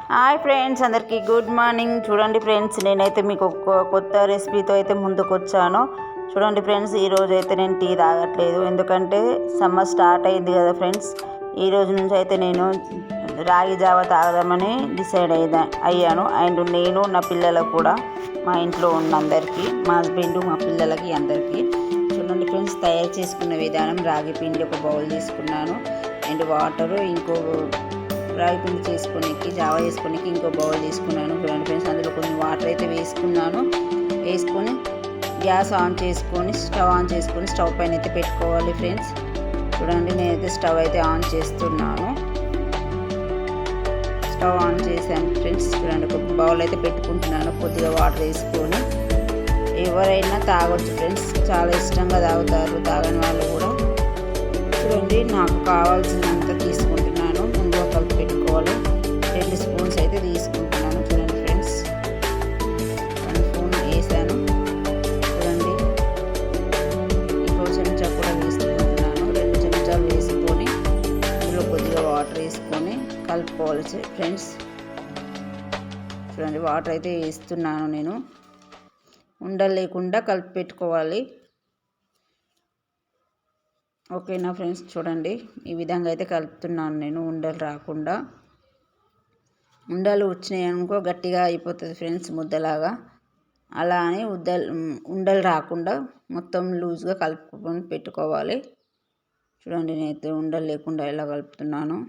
Hi friends, అందరికీ good morning. చూడండి friends, నేనైతే మీకు ఒక కొత్త రెసిపీతో అయితే ముందుకు వచ్చాను. చూడండి ఫ్రెండ్స్, ఈరోజు అయితే నేను టీ తాగట్లేదు, ఎందుకంటే సమ్మర్ స్టార్ట్ అయింది కదా ఫ్రెండ్స్. ఈ రోజు నుంచి అయితే నేను రాగి జావ తాగదామని డిసైడ్ అయ్యాను. అండ్ నేను నా పిల్లలకు కూడా, మా ఇంట్లో ఉన్న అందరికీ, మా హస్బెండ్, మా పిల్లలకి అందరికీ. చూడండి ఫ్రెండ్స్, తయారు చేసుకున్న విధానం: రాగి పిండి ఒక బౌల్ తీసుకున్నాను, అండ్ వాటరు, ఇంకో రాగి పిండి చేసుకోనికి, జావ చేసుకోనికి ఇంకో బౌల్ తీసుకున్నాను. చూడండి ఫ్రెండ్స్, అందులో కొన్ని వాటర్ అయితే వేసుకొని గ్యాస్ ఆన్ చేసుకొని, స్టవ్ పైన అయితే పెట్టుకోవాలి ఫ్రెండ్స్. చూడండి, నేనైతే స్టవ్ అయితే ఆన్ చేస్తున్నాను. స్టవ్ ఆన్ చేశాను ఫ్రెండ్స్. చూడండి, ఒక బౌల్ అయితే పెట్టుకుంటున్నాను. కొద్దిగా వాటర్ వేసుకొని, ఎవరైనా తాగొచ్చు ఫ్రెండ్స్, చాలా ఇష్టంగా తాగుతారు, తాగని వాళ్ళు కూడా. చూడండి, నాకు కావాల్సినంత తీసుకుంటున్నాను. ముందుగా కలిపి పెట్టుకోవాలి. 2 స్పూన్స్ అయితే తీసుకుంటున్నాను. చూడండి ఫ్రెండ్స్, 1 స్పూన్ వేసాను. చూడండి, ఇంకో చెంచా కూడా వేసుకుంటున్నాను. 2 చెంచాలు వేసుకొని, అందులో కొద్దిగా వాటర్ వేసుకొని కలుపుకోవాలి ఫ్రెండ్స్. చూడండి, వాటర్ అయితే వేస్తున్నాను నేను. ఉండలు లేకుండా కలిపి పెట్టుకోవాలి. ఓకేనా ఫ్రెండ్స్? చూడండి, ఈ విధంగా అయితే కలుపుతున్నాను నేను, ఉండలు రాకుండా. ఉండలు వచ్చినాయి అనుకో గట్టిగా అయిపోతుంది ఫ్రెండ్స్, ముద్దలాగా. అలా అని ఉండలు రాకుండా మొత్తం లూజ్గా కలుపుకొని పెట్టుకోవాలి. చూడండి, నేనైతే ఉండలు లేకుండా ఎలా కలుపుతున్నాను.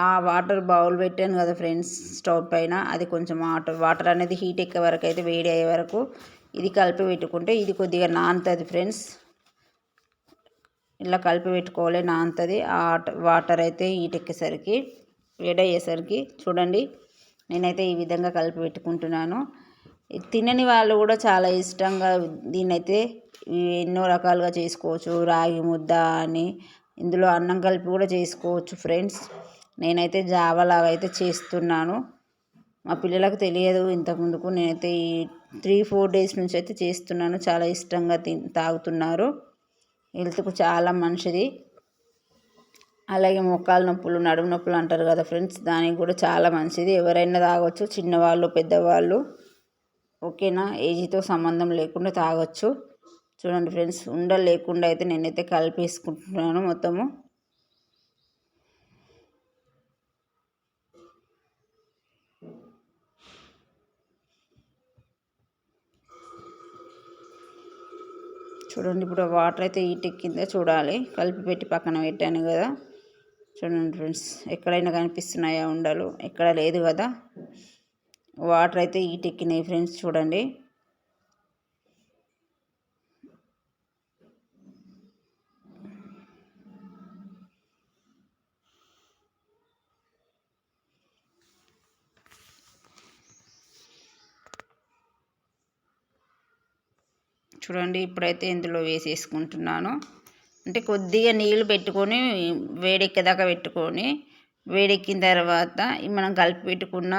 ఆ వాటర్ బౌల్ పెట్టాను కదా ఫ్రెండ్స్ స్టవ్ పైన, అది కొంచెం వాటర్ అనేది హీట్ ఎక్కే వరకు అయితే, వేడి అయ్యే వరకు ఇది కలిపి పెట్టుకుంటే ఇది కొద్దిగా నానుతుంది ఫ్రెండ్స్. ఇలా కలిపి పెట్టుకోవాలి, నానుతుంది. ఆ వాటర్ అయితే హీట్ ఎక్కేసరికి, వేడయ్యేసరికి. చూడండి, నేనైతే ఈ విధంగా కలిపి పెట్టుకుంటున్నాను. తినని వాళ్ళు కూడా చాలా ఇష్టంగా దీన్నైతే ఎన్నో రకాలుగా చేసుకోవచ్చు. రాగి ముద్ద అని, ఇందులో అన్నం కలిపి కూడా చేసుకోవచ్చు ఫ్రెండ్స్. నేనైతే జావలాగా అయితే చేస్తున్నాను. మా పిల్లలకు తెలియదు ఇంతకుముందుకు. నేనైతే ఈ 3-4 డేస్ నుంచి అయితే చేస్తున్నాను. చాలా ఇష్టంగా తాగుతున్నారు. హెల్త్కు చాలా మంచిది. అలాగే మోకాలు నొప్పులు, నడుము నొప్పులు అంటారు కదా ఫ్రెండ్స్, దానికి కూడా చాలా మంచిది. ఎవరైనా తాగొచ్చు, చిన్నవాళ్ళు, పెద్దవాళ్ళు. ఓకేనా? ఏజ్తో సంబంధం లేకుండా తాగొచ్చు. చూడండి ఫ్రెండ్స్, ఉండలు లేకుండా అయితే నేనైతే కలిపేసుకుంటున్నాను మొత్తము. చూడండి, ఇప్పుడు వాటర్ అయితే హీట్ ఎక్కిందో చూడాలి. కలిపి పెట్టి పక్కన పెట్టాను కదా. చూడండి ఫ్రెండ్స్, ఎక్కడైనా కనిపిస్తున్నాయా ఉండలు? ఎక్కడ లేదు కదా. వాటర్ అయితే హీట్ ఎక్కినాయి ఫ్రెండ్స్. చూడండి, చూడండి, ఇప్పుడైతే ఇందులో వేసేసుకుంటున్నాను. అంటే కొద్దిగా నీళ్ళు పెట్టుకొని, వేడెక్కేదాకా పెట్టుకొని, వేడెక్కిన తర్వాత మనం కలిపి పెట్టుకున్న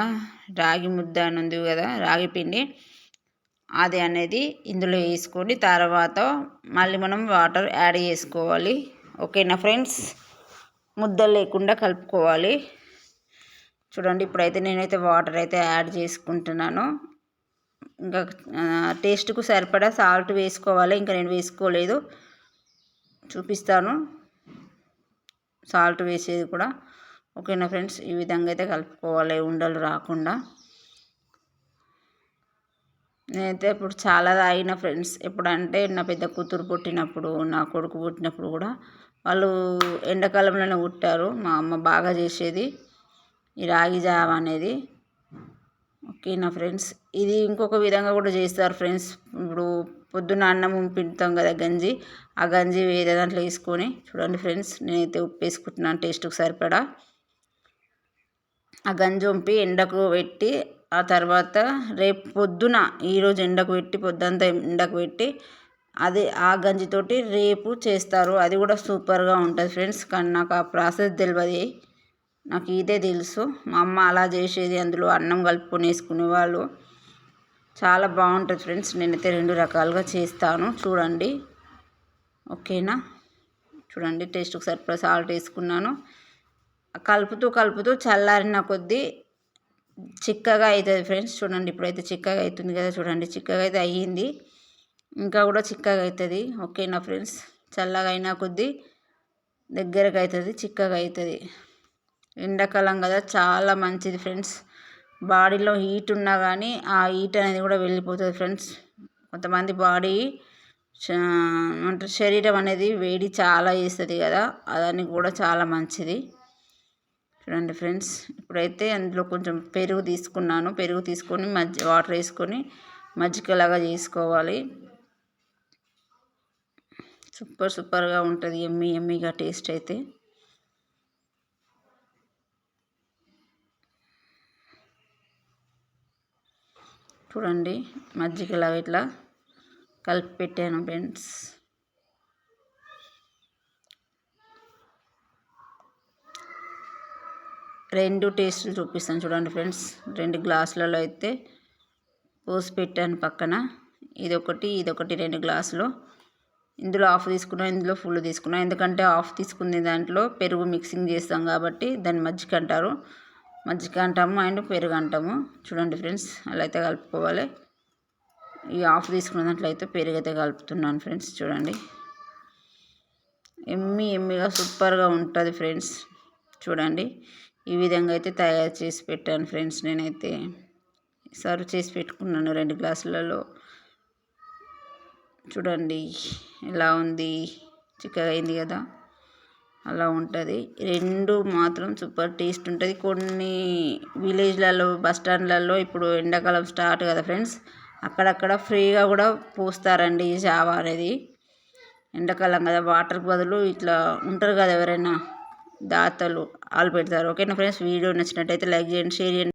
రాగి ముద్ద అని ఉంది కదా, రాగి పిండి, అది అనేది ఇందులో వేసుకొని తర్వాత మళ్ళీ మనం వాటర్ యాడ్ చేసుకోవాలి. ఓకేనా ఫ్రెండ్స్? ముద్దలు లేకుండా కలుపుకోవాలి. చూడండి, ఇప్పుడైతే నేనైతే వాటర్ అయితే యాడ్ చేసుకుంటున్నాను. ఇంకా టేస్ట్కు సరిపడా సాల్ట్ వేసుకోవాలి. ఇంకా నేను వేసుకోలేదు, చూపిస్తాను సాల్ట్ వేసేది కూడా. ఓకేనా ఫ్రెండ్స్? ఈ విధంగా అయితే కలుపుకోవాలి, ఉండలు రాకుండా. నేనైతే ఇప్పుడు చాలా తాగిన ఫ్రెండ్స్. ఎప్పుడంటే నా పెద్ద కూతురు పుట్టినప్పుడు, నా కొడుకు పుట్టినప్పుడు కూడా, వాళ్ళు ఎండాకాలంలోనే పుట్టారు. మా అమ్మ బాగా చేసేది ఈ రాగి జావ అనేది. ఓకేనా ఫ్రెండ్స్? ఇది ఇంకొక విధంగా కూడా చేస్తారు ఫ్రెండ్స్. ఇప్పుడు పొద్దున్న అన్నం పిండుతాం కదా, గంజి, ఆ గంజి వేరే దాంట్లో వేసుకొని. చూడండి ఫ్రెండ్స్, నేనైతే ఉప్పు వేసుకుంటున్నాను టేస్ట్కి సరిపడా. ఆ గంజి వంపి ఎండకు పెట్టి, ఆ తర్వాత రేపు పొద్దున, ఈరోజు ఎండకు పెట్టి, పొద్దుంతా ఎండకు పెట్టి, అది ఆ గంజితోటి రేపు చేస్తారు. అది కూడా సూపర్గా ఉంటుంది ఫ్రెండ్స్. కానీ నాకు ఆ ప్రాసెస్ తెలియదు, నాకు ఇదే తెలుసు. మా అమ్మ అలా చేసేది, అందులో అన్నం కలుపుకొని వేసుకునేవాళ్ళు. చాలా బాగుంటుంది ఫ్రెండ్స్. నేనైతే 2 రకాలుగా చేస్తాను, చూడండి. ఓకేనా? చూడండి టేస్ట్కి సరిపడా సాల్ట్ వేసుకున్నాను. కలుపుతూ చల్లారిన కొద్దీ చిక్కగా అవుతుంది ఫ్రెండ్స్. చూడండి ఇప్పుడైతే చిక్కగా అవుతుంది కదా, చూడండి చిక్కగా అయితే అయ్యింది, ఇంకా కూడా చిక్కగా అవుతుంది. ఓకేనా ఫ్రెండ్స్, చల్లగా అయినా కొద్దీ దగ్గరకు అవుతుంది, చిక్కగా అవుతుంది. ఎండాకాలం కదా చాలా మంచిది ఫ్రెండ్స్. బాడీలో హీట్ ఉన్నా కానీ ఆ హీట్ అనేది కూడా వెళ్ళిపోతుంది ఫ్రెండ్స్. కొంతమంది బాడీ అంటే శరీరం అనేది వేడి చాలా చేస్తుంది కదా, అదని కూడా చాలా మంచిది. చూడండి ఫ్రెండ్స్, ఇప్పుడైతే అందులో కొంచెం పెరుగు తీసుకున్నాను. పెరుగు తీసుకొని వాటర్ వేసుకొని మజ్జిగలాగా చేసుకోవాలి. సూపర్గా ఉంటుంది, ఎమ్మీగా టేస్ట్ అయితే. చూడండి మజ్జిగలాగా ఇట్లా కలిపి పెట్టాను ఫ్రెండ్స్. రెండు టేస్టులు చూపిస్తాను చూడండి ఫ్రెండ్స్. 2 గ్లాసులలో అయితే పోసి పెట్టాను పక్కన. ఇదొకటి 2 గ్లాసులు. ఇందులో హాఫ్ తీసుకున్నాను, ఇందులో ఫుల్ తీసుకున్నాను. ఎందుకంటే హాఫ్ తీసుకునే దాంట్లో పెరుగు మిక్సింగ్ చేస్తాం కాబట్టి దాన్ని మజ్జిగ అంటారు. మజ్జిగ అంటాము అండ్ పెరుగు అంటాము. చూడండి ఫ్రెండ్స్, అలా అయితే కలుపుకోవాలి. ఈ హాఫ్ తీసుకున్న దాంట్లో అయితే పెరుగు అయితే కలుపుతున్నాను ఫ్రెండ్స్. చూడండి ఎమ్మీగా సూపర్గా ఉంటుంది ఫ్రెండ్స్. చూడండి ఈ విధంగా అయితే తయారు చేసి పెట్టాను ఫ్రెండ్స్. నేనైతే సర్వ్ చేసి పెట్టుకున్నాను 2 గ్లాసులలో. చూడండి ఎలా ఉంది, చిక్కగా అయింది కదా, అలా ఉంటుంది. 2 మాత్రం సూపర్ టేస్ట్ ఉంటుంది. కొన్ని విలేజ్లలో బస్ స్టాండ్లలో ఇప్పుడు ఎండాకాలం స్టార్ట్ కదా ఫ్రెండ్స్, అక్కడక్కడ ఫ్రీగా కూడా పోస్తారండి ఈ జావా అనేది. ఎండాకాలం కదా, వాటర్కి బదులు ఇట్లా ఉంటారు కదా ఎవరైనా దాతలు, వాళ్ళు పెడతారు. ఓకేనా ఫ్రెండ్స్, వీడియో నచ్చినట్టయితే లైక్ చేయండి, షేర్ చేయండి.